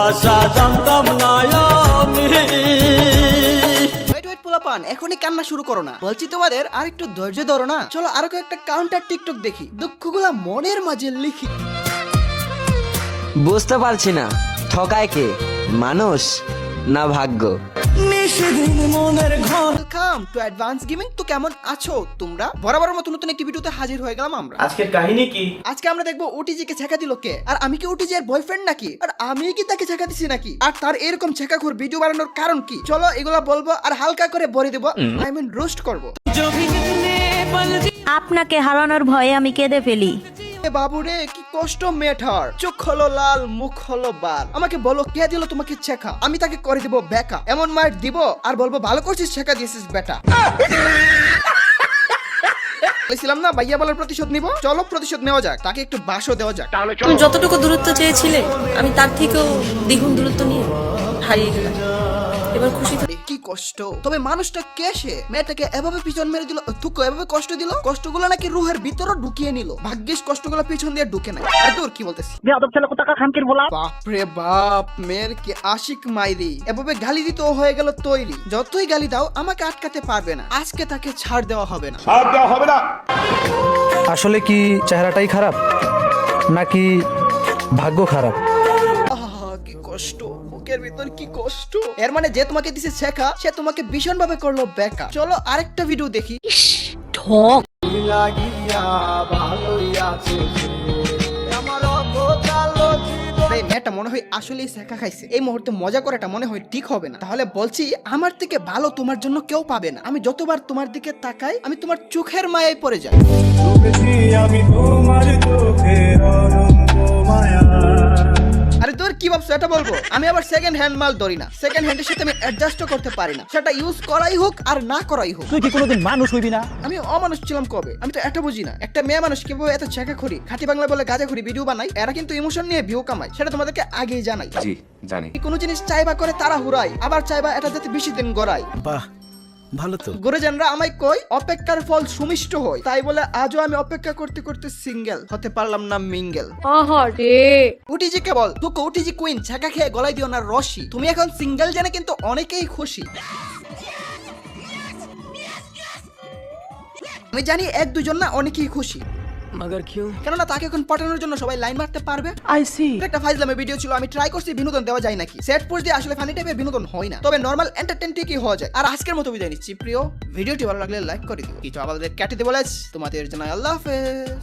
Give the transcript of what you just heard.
ভালোবাসা জানতাম না আমি। পোলাপান এখনই কান্না শুরু করো না, বলছি তোমাদের আর একটু ধৈর্য ধরো না। চলো আরো একটা কাউন্টার টিকটক দেখি, দুঃখগুলা মনের মাঝে লিখি। বুঝতে পারছি না ঠকায় কে, মানুষ না ভাগ্য? Welcome to advance gaming. তো কেমন আছো তোমরা? বরাবরের মতো নতুন একটি ভিডিওতে হাজির হয়ে গেলাম আমরা। আজকের কাহিনী কি? আজকে আমরা দেখবো ওটিজি কে ছেকা দিল কে, আর আমি কি ওটিজি এর বয়ফ্রেন্ড নাকি, আর আমি কি তাকে ছেকা দিছি নাকি, আর তার এরকম ছেকাখোর ভিডিও বানানোর কারণ কি? চলো এগুলা বলবো আর হালকা করে বলে দেবো, আই মিন রোস্ট করবো। আপনাকে হারানোর ভয়ে আমি কেঁদে ফেলি। বাবুরে কি কষ্ট মেয়েটার, চোখ হলো লাল মুখ হলো বার। আমাকে বলো কে দিল তোমাকে ছেকা, আমি তাকে করে দিব বেকা। এমন মার দিব আর বলবো ভালো করছিস, ছেকা দিয়েছিস বেটা। বলেছিলাম না ভাইয়া বলার প্রতিশোধ নিব, চলো প্রতিশোধ নেওয়া যাক, তাকে একটু বাসও দেওয়া যাক। তুমি যতটুকু দূরত্ব চেয়েছিলে আমি তার থেকেও দ্বিগুণ দূরত্ব নিয়ে হারিয়ে গেলাম। এবার খুশি তো? কি কষ্ট, তবে মানুষটা কে সে? মেয়েটাকে এভাবে পিছন মেরে দিল, তুকো এভাবে কষ্ট দিল, কষ্টগুলো নাকি রুহের ভিতরও ঢুকিয়ে নিল। ভাগ্যিস কষ্টগুলো পিছন দিয়ে ঢুকে নাই। আর তোর কি বলতেছি, বাপরে বাপ, মেয়ের কি আশিক মাইরি, এভাবে গালি দিতেও হয়ে গেল তৈরি। যতই গালি দাও আমাকে আটকাতে পারবে না, আজকে তাকে ছাড় দেওয়া হবে না। আসলে কি চেহারাটাই খারাপ নাকি ভাগ্য খারাপ? আহা, কি কষ্ট, বুকের ভিতর কি কষ্ট। এর মানে যে তোমাকে দিছে শেখা, সে তোমাকে ভীষণ ভাবে করলো বেকা। চলো আরেকটা ভিডিও দেখি। ঠক। এই মেয়েটা মনে হয় আসলেই শেখা খাইছে। এই মুহূর্তে মজা করাটা মনে হয় ঠিক হবে না। তাহলে বলছি, আমার থেকে ভালো তোমার জন্য কেউ পাবে না। আমি যতবার তোমার দিকে তাকাই আমি তোমার চোখের মায়ায় পড়ে যাই। আরে তোর কি ভাবছো এটা বলবো? আমি আবার সেকেন্ড হ্যান্ড মাল ধরি না, সেকেন্ড হ্যান্ডের সাথে আমি অ্যাডজাস্টও করতে পারি না, সেটা ইউজ করাই হোক আর না করাই হোক। তুই কি কোনোদিন মানুষ হইবি না? আমি অমানুষ ছিলাম কবে? আমি তো এটা বুঝি না, একটা মেয়ে মানুষ কিভাবে এত ছেঁকা খড়ি, খাঁটি বাংলা বলে গাঁজা খড়ি ভিডিও বানাই। এরা কিন্তু ইমোশন নিয়ে ভিউ কামায়, সেটা তোমাদেরকে আগেই জানাই। জি জানি। কোনো জিনিস চাইবা করে তারা হুরাই, আবার চাইবা এটা যাতে বেশি দিন গড়াই। বাহ, ভালো তো। গুরুজনরা আমায় কই অপেক্ষার ফল সুমিষ্ট হয়, তাই বলে আজও আমি অপেক্ষা করতে করতে সিঙ্গেল হতে পারলাম না মিঙ্গেল। উটিজি কে বল তুকো, উটিজি কুইন ছেঁকা খেয়ে গলায় দিও না রশি। তুমি এখন সিঙ্গেল জেনে কিন্তু অনেকেই খুশি। আমি জানি এক দুজন না অনেকেই খুশি, কেননা তাকে এখন পটানোর জন্য সবাই লাইন মারতে পারবে। একটা ফাইজলামে ভিডিও ছিল, আমি ট্রাই করছি বিনোদন দেওয়া যায় নাকি। সেট পোস্ট দিয়ে আসলে ফানি টাইপের বিনোদন হয় না, তবে নরমাল এন্টারটেইন ঠিকই হওয়া যায়। আর আজকের মতো বিদায় নিচ্ছি প্রিয়, ভিডিওটি ভালো লাগলে লাইক করে দিও, কিছু আমাদের কেটে দেবো। তোমাদের জন্য আল্লাহ হাফেজ।